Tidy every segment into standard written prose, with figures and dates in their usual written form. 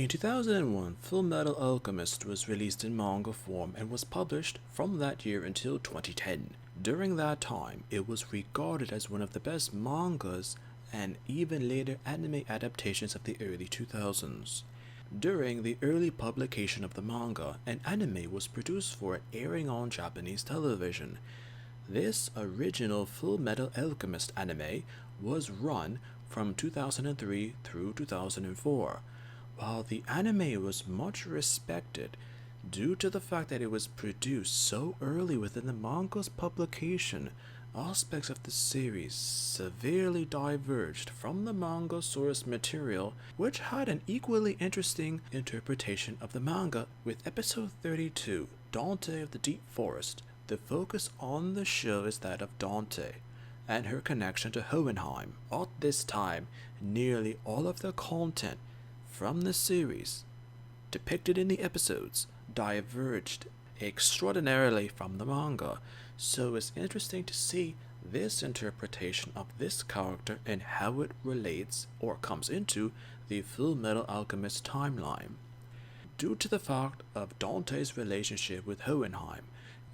In 2001, FullMetal Alchemist was released in manga form and was published from that year until 2010. During that time, it was regarded as one of the best mangas and even later anime adaptations of the early 2000s. During the early publication of the manga, an anime was produced for it, airing on Japanese television. This original FullMetal Alchemist anime was run from 2003 through 2004. While the anime was much respected due to the fact that it was produced so early within the manga's publication, aspects of the series severely diverged from the manga source material, which had an equally interesting interpretation of the manga. With episode 32, Dante of the Deep Forest, the focus on the show is that of Dante and her connection to Hohenheim. At this time, nearly all of the content from the series depicted in the episodes diverged extraordinarily from the manga, so it's interesting to see this interpretation of this character and how it relates or comes into the FullMetal Alchemist timeline. Due to the fact of Dante's relationship with Hohenheim,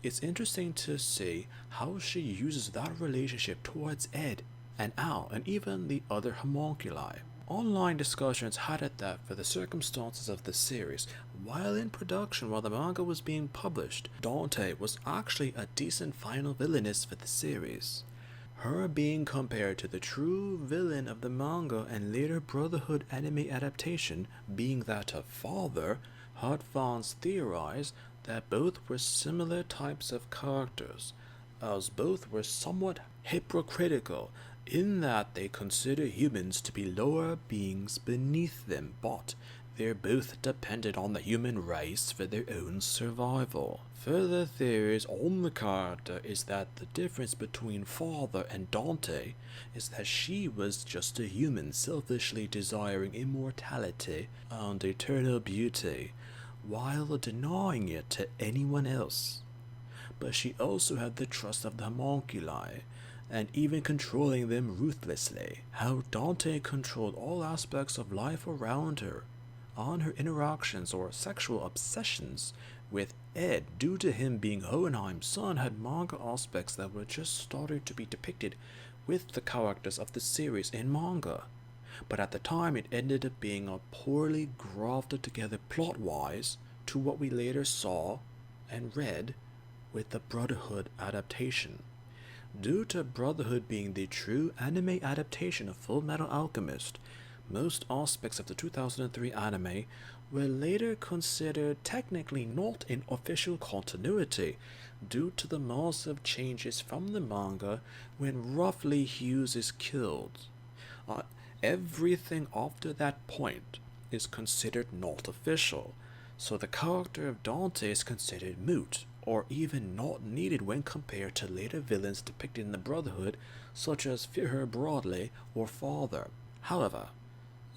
it's interesting to see how she uses that relationship towards Ed and Al and even the other homunculi. Online discussions had it that for the circumstances of the series, while in production while the manga was being published, Dante was actually a decent final villainess for the series. Her being compared to the true villain of the manga and later Brotherhood anime adaptation being that of Father, had fans theorized that both were similar types of characters, as both were somewhat hypocritical in that they consider humans to be lower beings beneath them, but they're both dependent on the human race for their own survival. Further theories on the character is that the difference between Father and Dante is that she was just a human selfishly desiring immortality and eternal beauty, while denying it to anyone else. But she also had the trust of the homunculi, and even controlling them ruthlessly. How Dante controlled all aspects of life around her, on her interactions or sexual obsessions with Ed due to him being Hohenheim's son, had manga aspects that were just starting to be depicted with the characters of the series in manga. But at the time it ended up being a poorly grafted together plot-wise to what we later saw and read with the Brotherhood adaptation. Due to Brotherhood being the true anime adaptation of FullMetal Alchemist, most aspects of the 2003 anime were later considered technically not in official continuity due to the massive changes from the manga when roughly Hughes is killed. Everything after that point is considered not official, so the character of Dante is considered moot, or even not needed when compared to later villains depicted in the Brotherhood, such as Führer Broadley or Father. However,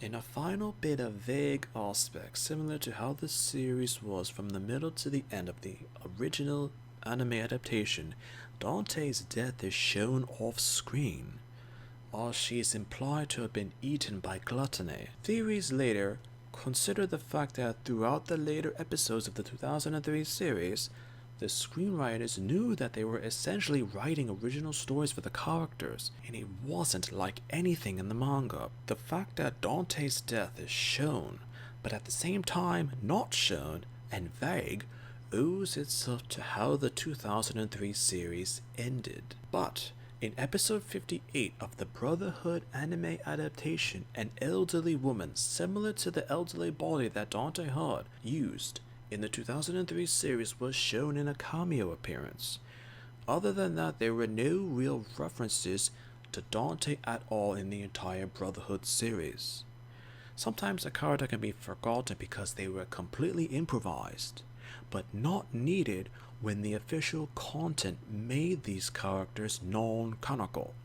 in a final bit of vague aspects similar to how the series was from the middle to the end of the original anime adaptation, Dante's death is shown off screen, as she is implied to have been eaten by gluttony. Theories later consider the fact that throughout the later episodes of the 2003 series, the screenwriters knew that they were essentially writing original stories for the characters, and it wasn't like anything in the manga. The fact that Dante's death is shown, but at the same time not shown and vague, owes itself to how the 2003 series ended. But in episode 58 of the Brotherhood anime adaptation, an elderly woman similar to the elderly body that Dante had used in the 2003 series was shown in a cameo appearance. Other than that, there were no real references to Dante at all in the entire Brotherhood series. Sometimes a character can be forgotten because they were completely improvised, but not needed when the official content made these characters non-canonical.